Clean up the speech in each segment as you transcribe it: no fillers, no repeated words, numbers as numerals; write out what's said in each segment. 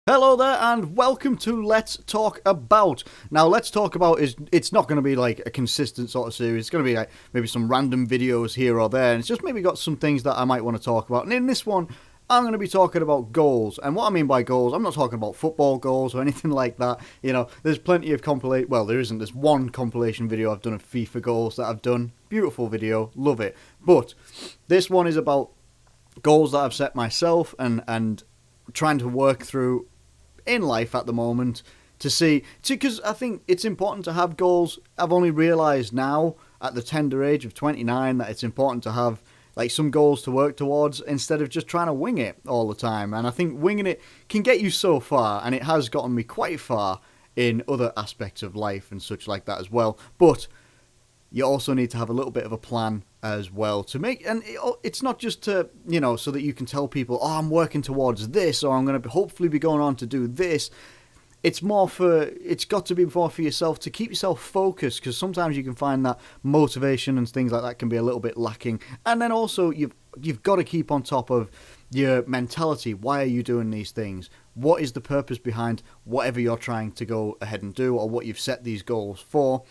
Hello there and welcome to Let's Talk About. Now, Let's Talk About it's not going to be like a consistent sort of series. It's going to be like maybe some random videos here or there, and it's just maybe got some things that I might want to talk about. And in this one, I'm going to be talking about goals. And what I mean by goals, I'm not talking about football goals or anything like that. You know, there's plenty of there isn't. There's one compilation video I've done of FIFA goals that I've done. Beautiful video, love it. But this one is about goals that I've set myself and trying to work through in life at the moment because I think it's important to have goals. I've only realised now at the tender age of 29 that it's important to have like some goals to work towards instead of just trying to wing it all the time. And I think winging it can get you so far, and it has gotten me quite far in other aspects of life and such like that as well. But you also need to have a little bit of a plan as well to make, and it's not just to, so that you can tell people, oh, I'm working towards this, or I'm going to hopefully be going on to do this. It's got to be more for yourself, to keep yourself focused, because sometimes you can find that motivation and things like that can be a little bit lacking. And then also you've got to keep on top of your mentality. Why are you doing these things? What is the purpose behind whatever you're trying to go ahead and do, or what you've set these goals for?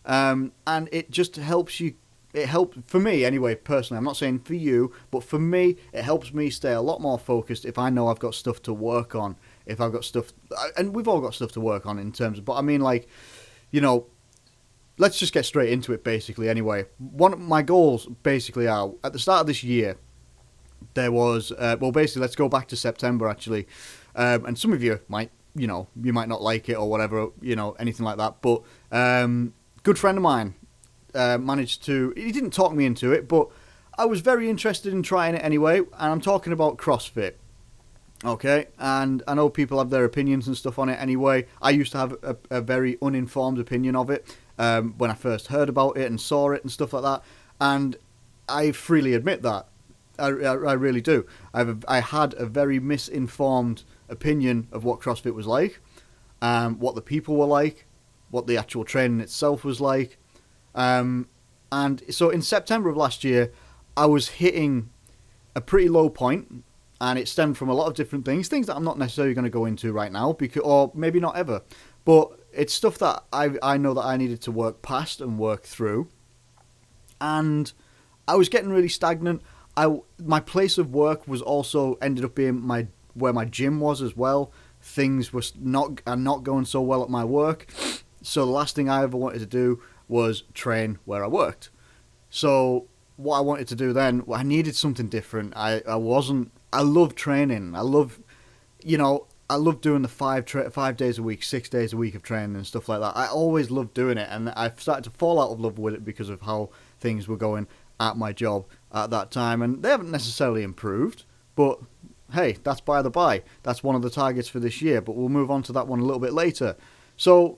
And it just helps you. It helps for me anyway, personally. I'm not saying for you, but for me, it helps me stay a lot more focused if I know I've got stuff to work on. If I've got stuff, and we've all got stuff to work on in terms of, but I mean, like, let's just get straight into it. Basically, anyway, one of my goals basically are at the start of this year. There was basically, let's go back to September actually, and some of you might, you might not like it or whatever, anything like that, but good friend of mine. He didn't talk me into it, but I was very interested in trying it anyway, and I'm talking about CrossFit. Okay, and I know people have their opinions and stuff on it anyway. I used to have a very uninformed opinion of it when I first heard about it and saw it and stuff like that, and I freely admit that. I really do. I had a very misinformed opinion of what CrossFit was like, what the people were like, what the actual training itself was like. And so in September of last year, I was hitting a pretty low point, and it stemmed from a lot of different things that I'm not necessarily going to go into right now, or maybe not ever, but it's stuff that I know that I needed to work past and work through, and I was getting really stagnant. My place of work was also ended up being where my gym was as well. Things were not going so well at my work, so the last thing I ever wanted to do was train where I worked. So what I wanted to do then, I needed something different. I love training. I love doing the 5 days a week, 6 days a week of training and stuff like that. I always loved doing it, and I've started to fall out of love with it because of how things were going at my job at that time, and they haven't necessarily improved, but hey, that's by the by. That's one of the targets for this year, but we'll move on to that one a little bit later. So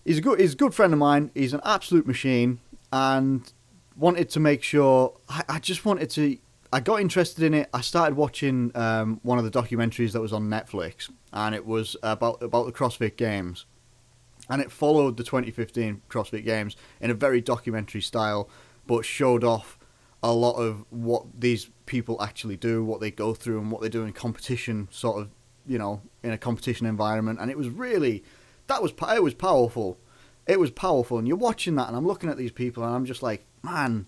he's a good friend of mine. He's an absolute machine, and wanted to make sure. I got interested in it. I started watching one of the documentaries that was on Netflix, and it was about the CrossFit Games, and it followed the 2015 CrossFit Games in a very documentary style, but showed off a lot of what these people actually do, what they go through, and what they do in competition, sort of, in a competition environment, and it was really. It was powerful. It was powerful, and you're watching that, and I'm looking at these people, and I'm just like, man,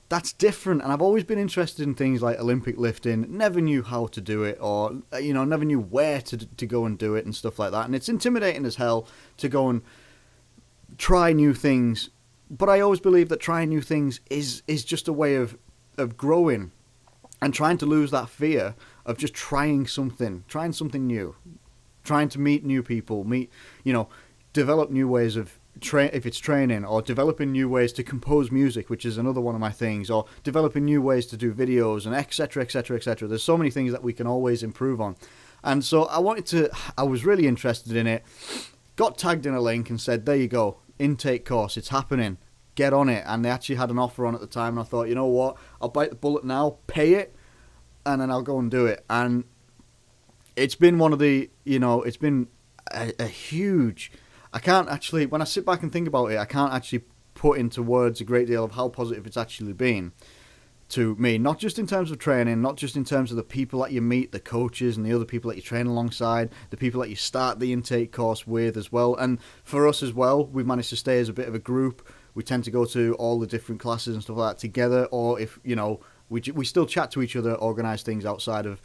that's different. And I've always been interested in things like Olympic lifting. Never knew how to do it, or never knew where to go and do it and stuff like that. And it's intimidating as hell to go and try new things. But I always believe that trying new things is just a way of growing, and trying to lose that fear of just trying something new. Trying to meet new people, develop new ways of if it's training, or developing new ways to compose music, which is another one of my things, or developing new ways to do videos, and etc, etc, etc. There's so many things that we can always improve on, and so I was really interested in it. Got tagged in a link and said, there you go, intake course, it's happening, get on it. And they actually had an offer on at the time, and I thought, you know what, I'll bite the bullet now, pay it, and then I'll go and do it. And it's been one of the, it's been a huge. I can't actually, when I sit back and think about it, I can't actually put into words a great deal of how positive it's actually been. to me, not just in terms of training, not just in terms of the people that you meet, the coaches and the other people that you train alongside, the people that you start the intake course with as well. And for us as well, we've managed to stay as a bit of a group. We tend to go to all the different classes and stuff like that together, or if, we still chat to each other, organise things outside of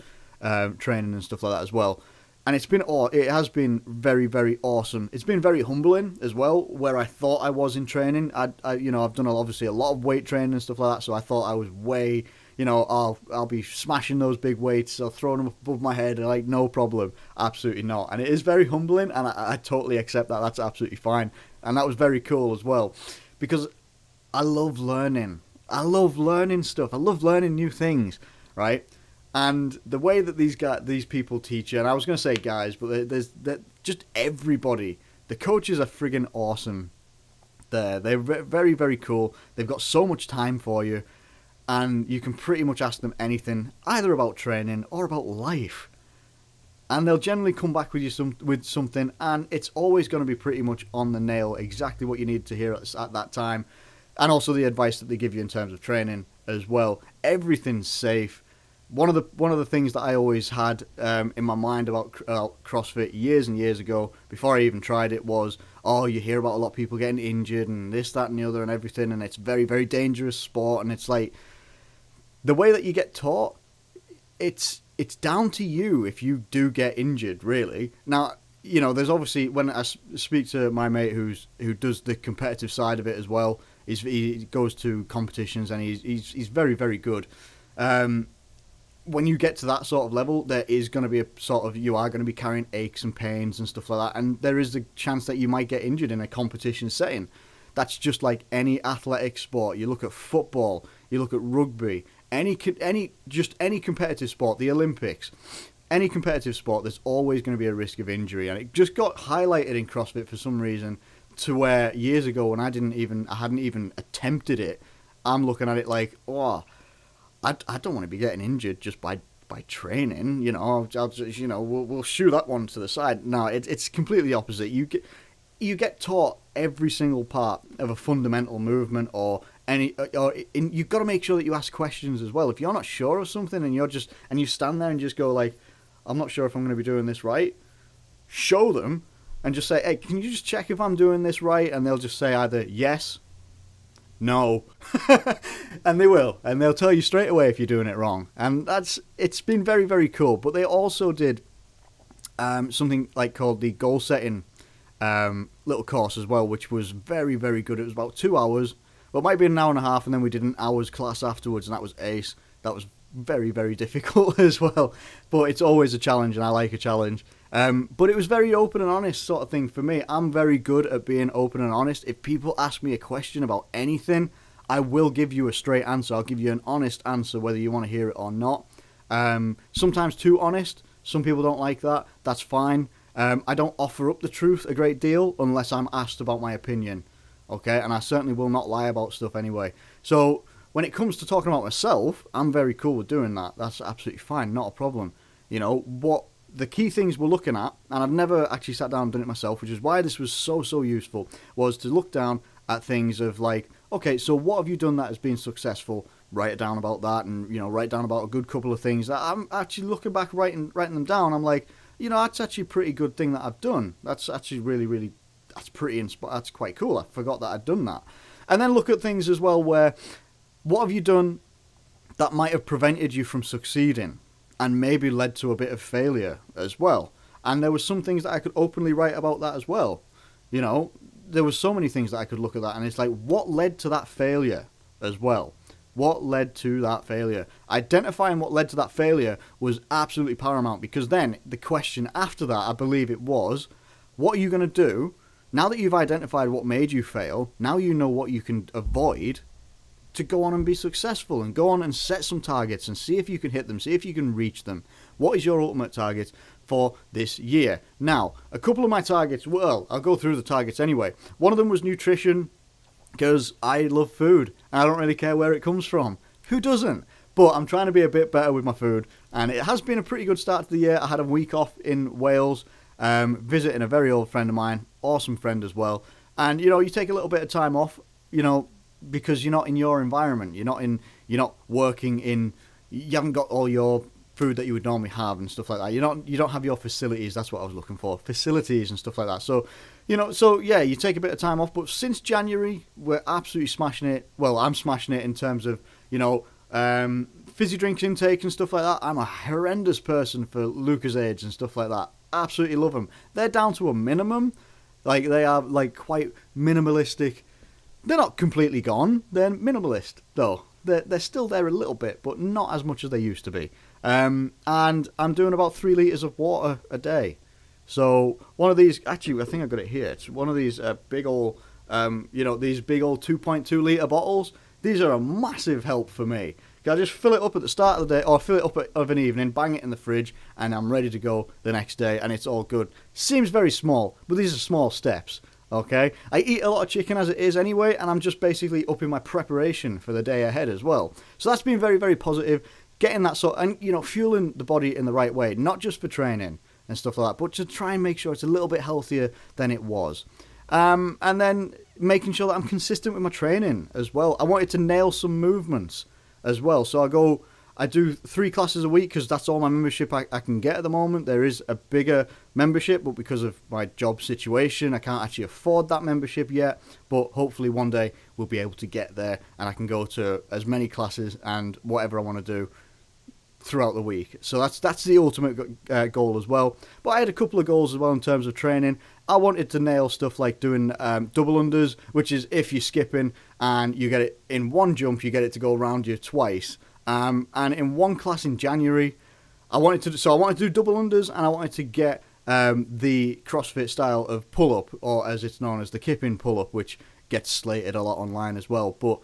training and stuff like that as well. And it has been very, very awesome. It's been very humbling as well, where I thought I was in training. I've done obviously a lot of weight training and stuff like that, so I thought I was way, I'll be smashing those big weights, or throwing them above my head, and like, no problem. Absolutely not. And it is very humbling, and I totally accept that. That's absolutely fine. And that was very cool as well, because I love learning. I love learning stuff. I love learning new things, right? And the way that these people teach you, and I was going to say guys, but there's just everybody. The coaches are friggin' awesome. They're very, very cool. They've got so much time for you, and you can pretty much ask them anything, either about training or about life. And they'll generally come back with you with something, and it's always going to be pretty much on the nail, exactly what you need to hear at that time, and also the advice that they give you in terms of training as well. Everything's safe. One of the things that I always had in my mind about CrossFit years and years ago, before I even tried it, was, you hear about a lot of people getting injured and this, that, and the other and everything, and it's very, very dangerous sport. And it's like, the way that you get taught, it's down to you if you do get injured, really. Now, there's obviously, when I speak to my mate who does the competitive side of it as well, he goes to competitions and he's very, very good. When you get to that sort of level, there is going to be you are going to be carrying aches and pains and stuff like that, and there is the chance that you might get injured in a competition setting. That's just like any athletic sport. You look at football, you look at rugby, any competitive sport, the Olympics, any competitive sport, there's always going to be a risk of injury, and it just got highlighted in CrossFit for some reason, to where years ago when I hadn't even attempted it, I'm looking at it like, I don't want to be getting injured just by training, I'll just, we'll shoo that one to the side. No, it's completely opposite. You get taught every single part of a fundamental movement, you've got to make sure that you ask questions as well. If you're not sure of something and you stand there and just go like, I'm not sure if I'm going to be doing this right, show them and just say, hey, can you just check if I'm doing this right? And they'll just say either yes, no, and they will, and they'll tell you straight away if you're doing it wrong. And it's been very, very cool. But they also did something like called the goal setting little course as well, which was very, very good. It was about 2 hours, well, it might be an hour and a half, and then we did an hour's class afterwards, and that was ace. That was very, very difficult as well, but it's always a challenge, and I like a challenge. But it was very open and honest sort of thing for me. I'm very good at being open and honest. If people ask me a question about anything, I will give you a straight answer. I'll give you an honest answer, whether you want to hear it or not. Sometimes too honest. Some people don't like that. That's fine. I don't offer up the truth a great deal unless I'm asked about my opinion. Okay, and I certainly will not lie about stuff anyway. So when it comes to talking about myself, I'm very cool with doing that. That's absolutely fine, not a problem. What the key things we're looking at, and I've never actually sat down and done it myself, which is why this was so useful, was to look down at things of like, okay, so what have you done that has been successful? Write it down about that, and write down about a good couple of things that I'm actually looking back, writing them down. I'm like, that's actually a pretty good thing that I've done. That's actually really, that's quite cool. I forgot that I'd done that. And then look at things as well where, what have you done that might have prevented you from succeeding and maybe led to a bit of failure as well? And there were some things that I could openly write about that as well. There was so many things that I could look at that, and it's like, what led to that failure as well? What led to that failure? Identifying what led to that failure was absolutely paramount, because then the question after that, I believe it was, what are you going to do now that you've identified what made you fail? Now you know what you can avoid to go on and be successful, and go on and set some targets and see if you can hit them, see if you can reach them. What is your ultimate target for this year? Now, a couple of my targets, well, I'll go through the targets anyway. One of them was nutrition, because I love food and I don't really care where it comes from. Who doesn't? But I'm trying to be a bit better with my food, and it has been a pretty good start to the year. I had a week off in Wales, visiting a very old friend of mine, awesome friend as well. And you take a little bit of time off, because you're not in your environment. You're not working in. You haven't got all your food that you would normally have and stuff like that. You don't have your facilities. That's what I was looking for. Facilities and stuff like that. So, yeah, you take a bit of time off. But since January, we're absolutely smashing it. Well, I'm smashing it in terms of fizzy drinks intake and stuff like that. I'm a horrendous person for Lucozades and stuff like that. Absolutely love them. They're down to a minimum. Like, they are like quite minimalistic. They're not completely gone. They're minimalist though. They're still there a little bit, but not as much as they used to be. And I'm doing about 3 litres of water a day. So one of these, actually, I think I got it here. It's one of these big old, these big old 2.2 litre bottles. These are a massive help for me. I just fill it up at the start of the day, or fill it up of an evening, bang it in the fridge, and I'm ready to go the next day, and it's all good. Seems very small, but these are small steps. Okay, I eat a lot of chicken as it is anyway, and I'm just basically upping my preparation for the day ahead as well. So that's been very, very positive. Getting that and fueling the body in the right way, not just for training and stuff like that, but to try and make sure it's a little bit healthier than it was. And then making sure that I'm consistent with my training as well. I wanted to nail some movements as well. So I do 3 classes a week because that's all my membership I can get at the moment. There is a bigger membership, but because of my job situation, I can't actually afford that membership yet. But hopefully one day we'll be able to get there and I can go to as many classes and whatever I want to do throughout the week. So that's the ultimate goal as well. But I had a couple of goals as well in terms of training. I wanted to nail stuff like doing double unders, which is if you're skipping and you get it in one jump, you get it to go around you twice. And in one class in January, I wanted to do double unders, and I wanted to get the CrossFit style of pull-up, or as it's known as the kipping pull-up, which gets slated a lot online as well. But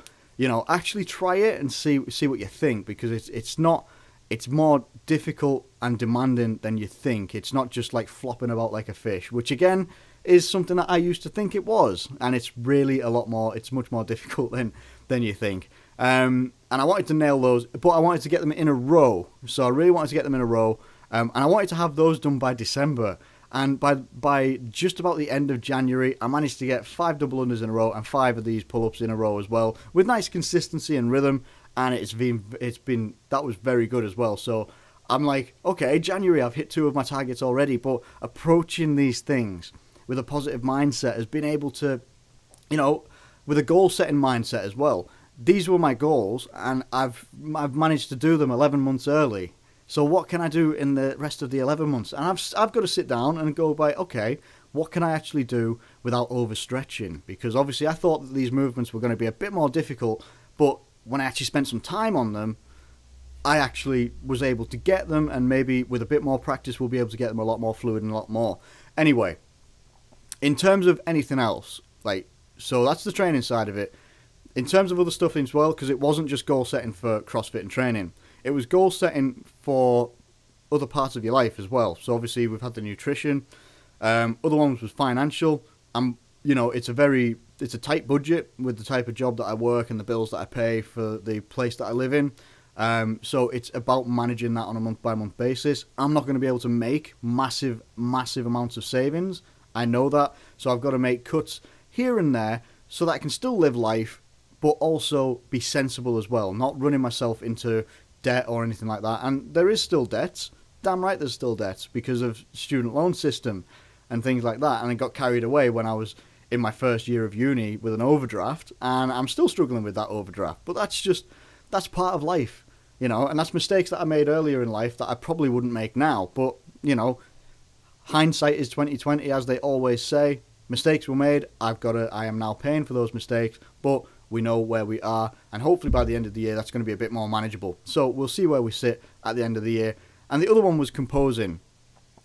actually try it and see what you think, because it's more difficult and demanding than you think. It's not just like flopping about like a fish, which again is something that I used to think it was, and it's really a lot more. It's much more difficult than you think. And I wanted to nail those, but I wanted to get them in a row. So I really wanted to get them in a row, and I wanted to have those done by December. And by just about the end of January, I managed to get 5 double unders in a row and 5 of these pull-ups in a row as well, with nice consistency and rhythm. And it's been that was very good as well. So I'm like, okay, January I've hit 2 of my targets already, but approaching these things with a positive mindset has been able to, with a goal-setting mindset as well. These were my goals, and I've managed to do them 11 months early. So what can I do in the rest of the 11 months? And I've got to sit down and go by, okay, what can I actually do without overstretching? Because obviously I thought that these movements were going to be a bit more difficult, but when I actually spent some time on them, I actually was able to get them, and maybe with a bit more practice we'll be able to get them a lot more fluid and a lot more. Anyway, in terms of anything else, so that's the training side of it. In terms of other stuff as well, because it wasn't just goal setting for CrossFit and training, it was goal setting for other parts of your life as well. So obviously we've had the nutrition. Other ones was financial. It's a tight budget with the type of job that I work and the bills that I pay for the place that I live in. So it's about managing that on a month-by-month basis. I'm not going to be able to make massive amounts of savings. I know that. So I've got to make cuts here and there so that I can still live life, but also be sensible as well, not running myself into debt or anything like that. And there is still debts. Damn right there's still debts because of student loan system and things like that. And I got carried away when I was in my first year of uni with an overdraft, and I'm still struggling with that overdraft. But that's part of life, and that's mistakes that I made earlier in life that I probably wouldn't make now. But, hindsight is 20/20, as they always say. Mistakes were made. I am now paying for those mistakes, but we know where we are, and hopefully by the end of the year that's going to be a bit more manageable. So we'll see where we sit at the end of the year. And the other one was composing.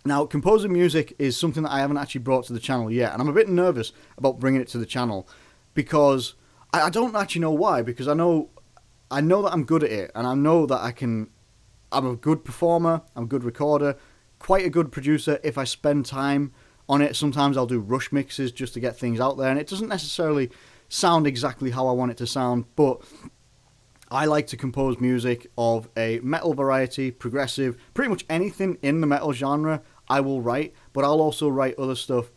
Now, composing music is something that I haven't actually brought to the channel yet, and I'm a bit nervous about bringing it to the channel because I don't actually know why, because I know that I'm good at it, and I know that I'm a good performer, I'm a good recorder, quite a good producer if I spend time on it. Sometimes I'll do rush mixes just to get things out there, and it doesn't necessarily sound exactly how I want it to sound, but I like to compose music of a metal variety, progressive, pretty much anything in the metal genre I will write, but I'll also write other stuff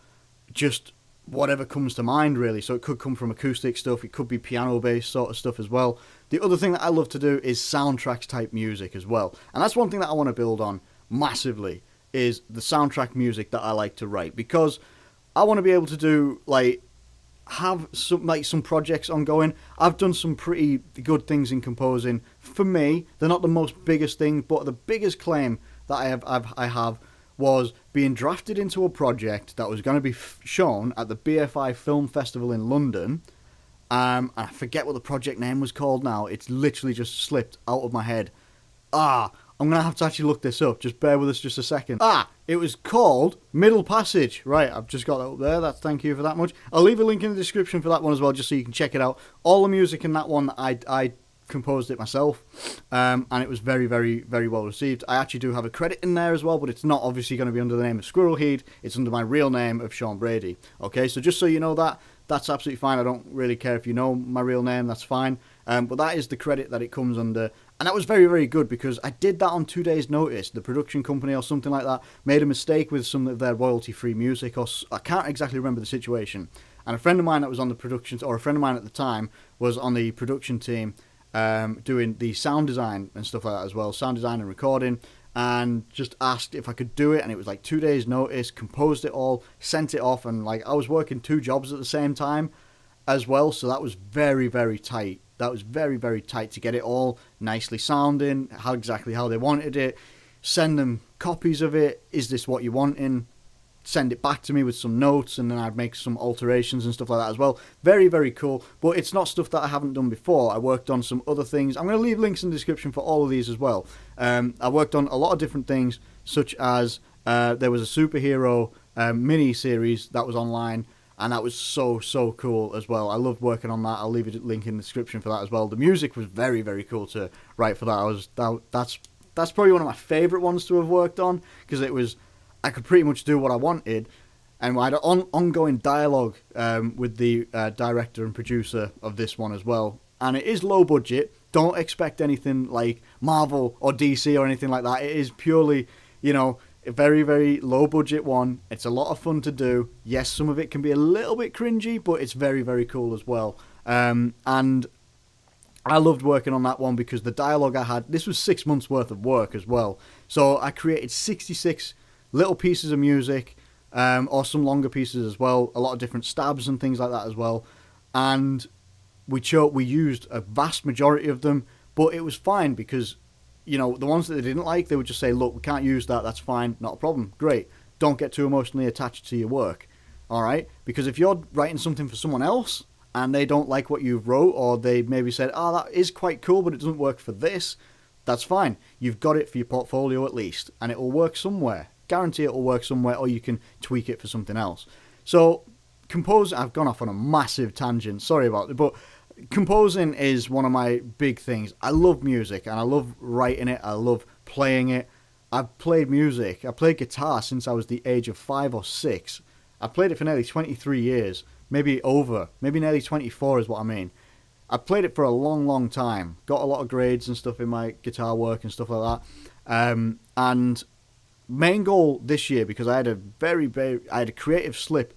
just whatever comes to mind really. So it could come from acoustic stuff, it could be piano based sort of stuff as well. The other thing that I love to do is soundtracks type music as well, and that's one thing that I want to build on massively, is the soundtrack music that I like to write, because I want to be able to do like have some projects ongoing. I've done some pretty good things in composing. For me, they're not the most biggest thing, but the biggest claim that I have was being drafted into a project that was going to be shown at the BFI Film Festival in London. And I forget what the project name was called now. It's literally just slipped out of my head. I'm going to have to actually look this up. Just bear with us just a second. It was called Middle Passage. Right, I've just got that up there. Thank you for that much. I'll leave a link in the description for that one as well, just so you can check it out. All the music in that one, I composed it myself, and it was very, very, very well received. I actually do have a credit in there as well, but it's not obviously going to be under the name of Squirrelheed. It's under my real name of Sean Brady. Okay, so just so you know that, that's absolutely fine. I don't really care if you know my real name, that's fine. But that is the credit that it comes under. And that was very, very good, because I did that on 2 days' notice. The production company or something like that made a mistake with some of their royalty-free music, or I can't exactly remember the situation. And a friend of mine that was on the production, or a friend of mine at the time, was on the production team, doing the sound design and stuff like that as well, sound design and recording, and just asked if I could do it, and it was like 2 days' notice, composed it all, sent it off, and like I was working 2 jobs at the same time as well, so that was very, very tight. That was very, very tight to get it all nicely sounding, exactly how they wanted it, send them copies of it, is this what you're wanting, send it back to me with some notes, and then I'd make some alterations and stuff like that as well. Very, very cool, but it's not stuff that I haven't done before. I worked on some other things. I'm going to leave links in the description for all of these as well. I worked on a lot of different things, such as there was a superhero mini-series that was online, and that was so, so cool as well. I loved working on that. I'll leave a link in the description for that as well. The music was very, very cool to write for that. That's probably one of my favourite ones to have worked on, because it was, I could pretty much do what I wanted, and I had an ongoing dialogue with the director and producer of this one as well. And it is low budget. Don't expect anything like Marvel or DC or anything like that. It is purely, a very, very low budget one. It's a lot of fun to do. Yes, some of it can be a little bit cringy, but it's very, very cool as well. And I loved working on that one, because the dialogue I had, this was 6 months worth of work as well. So I created 66 little pieces of music, or some longer pieces as well, a lot of different stabs and things like that as well. And we used a vast majority of them, but it was fine, because the ones that they didn't like, they would just say, look, we can't use that, that's fine, not a problem, great. Don't get too emotionally attached to your work, alright? Because if you're writing something for someone else, and they don't like what you wrote, or they maybe said, that is quite cool, but it doesn't work for this, that's fine. You've got it for your portfolio at least, and it will work somewhere. Guarantee it will work somewhere, or you can tweak it for something else. So, I've gone off on a massive tangent, sorry about it, but composing is one of my big things. I love music, and I love writing it, I love playing it. I've played music, I played guitar since I was the age of 5 or 6. I've played it for nearly 23 years, maybe nearly 24 is what I mean. I played it for a long, long time, got a lot of grades and stuff in my guitar work and stuff like that, and main goal this year, because I had a creative slip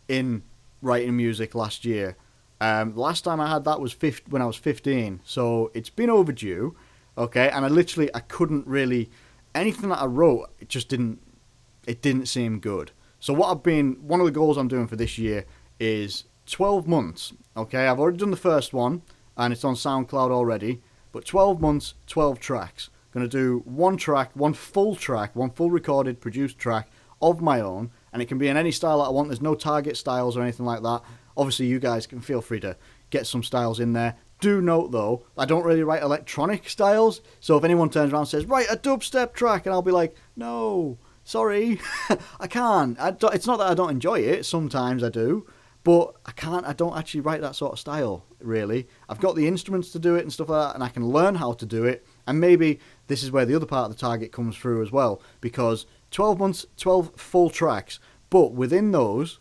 in writing music last year. Last time I had that was when I was 15, so it's been overdue, okay, and I couldn't really, anything that I wrote, it didn't seem good. So one of the goals I'm doing for this year is 12 months, okay, I've already done the first one, and it's on SoundCloud already, but 12 months, 12 tracks. Going to do one full recorded, produced track of my own, and it can be in any style that I want. There's no target styles or anything like that. Obviously, you guys can feel free to get some styles in there. Do note, though, I don't really write electronic styles, so if anyone turns around and says, write a dubstep track, and I'll be like, no, sorry, I can't. It's not that I don't enjoy it, sometimes I do, but I don't actually write that sort of style, really. I've got the instruments to do it and stuff like that, and I can learn how to do it, and maybe this is where the other part of the target comes through as well, because 12 months, 12 full tracks, but within those,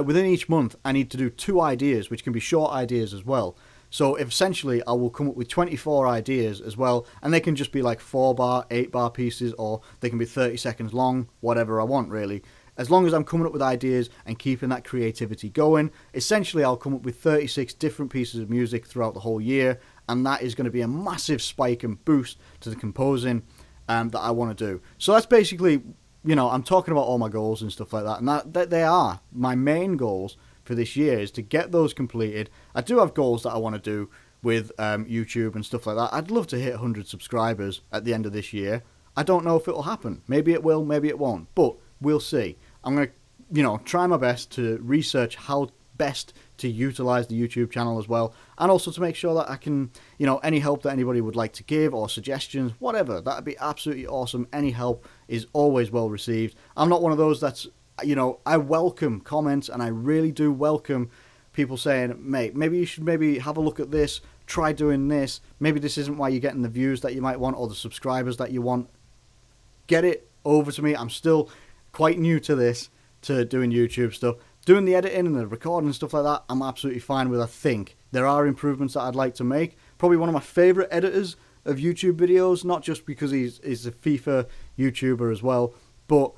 within each month, I need to do 2 ideas, which can be short ideas as well. So essentially, I will come up with 24 ideas as well, and they can just be like 4-bar, 8-bar pieces, or they can be 30 seconds long, whatever I want, really. as long as I'm coming up with ideas and keeping that creativity going, essentially I'll come up with 36 different pieces of music throughout the whole year, and that is going to be a massive spike and boost to the composing that I want to do. So that's basically, I'm talking about all my goals and stuff like that, and that they are my main goals for this year, is to get those completed. I do have goals that I want to do with YouTube and stuff like that. I'd love to hit 100 subscribers at the end of this year. I don't know if it will happen. Maybe it will, maybe it won't, but we'll see. I'm going to, try my best to research how best to utilize the YouTube channel as well, and also to make sure that I can, any help that anybody would like to give or suggestions, whatever, that'd be absolutely awesome. Any help is always well received. I'm not one of those that's, I welcome comments, and I really do welcome people saying, mate, maybe you should maybe have a look at this, try doing this, maybe this isn't why you're getting the views that you might want or the subscribers that you want. Get it over to me. I'm still quite new to this, to doing YouTube stuff. Doing the editing and the recording and stuff like that, I'm absolutely fine with. I think there are improvements that I'd like to make. Probably one of my favourite editors of YouTube videos, not just because he's a FIFA YouTuber as well, but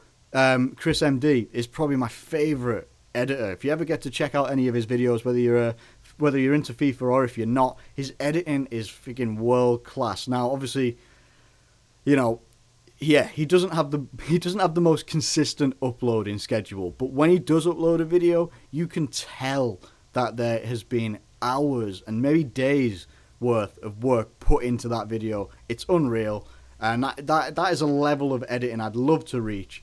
Chris MD is probably my favourite editor. If you ever get to check out any of his videos, whether you're into FIFA or if you're not, his editing is freaking world class. Now, obviously, he doesn't have the most consistent uploading schedule, but when he does upload a video, you can tell that there has been hours and maybe days worth of work put into that video. It's unreal, and that is a level of editing I'd love to reach.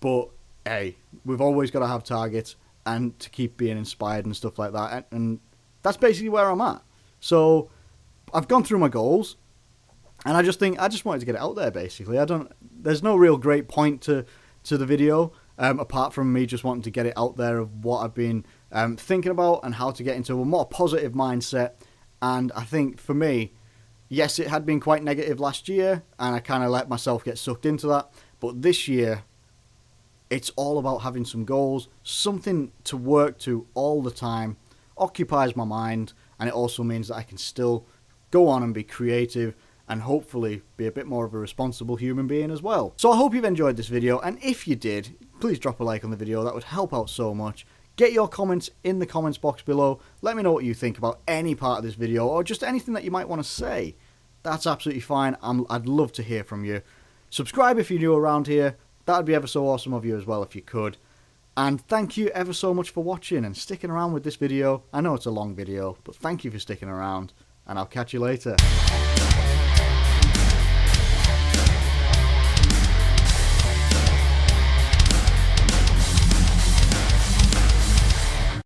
But hey, we've always got to have targets and to keep being inspired and stuff like that, and that's basically where I'm at. So I've gone through my goals, and I just wanted to get it out there. Basically, there's no real great point to the video, apart from me just wanting to get it out there of what I've been thinking about and how to get into a more positive mindset. And I think for me, yes, it had been quite negative last year, and I kind of let myself get sucked into that. But this year, it's all about having some goals, something to work to all the time, occupies my mind, and it also means that I can still go on and be creative and hopefully be a bit more of a responsible human being as well. So I hope you've enjoyed this video, and if you did, please drop a like on the video. That would help out so much. Get your comments in the comments box below. Let me know what you think about any part of this video, or just anything that you might want to say. That's absolutely fine. I'd love to hear from you. Subscribe if you're new around here. That would be ever so awesome of you as well if you could. And thank you ever so much for watching and sticking around with this video. I know it's a long video, but thank you for sticking around, and I'll catch you later.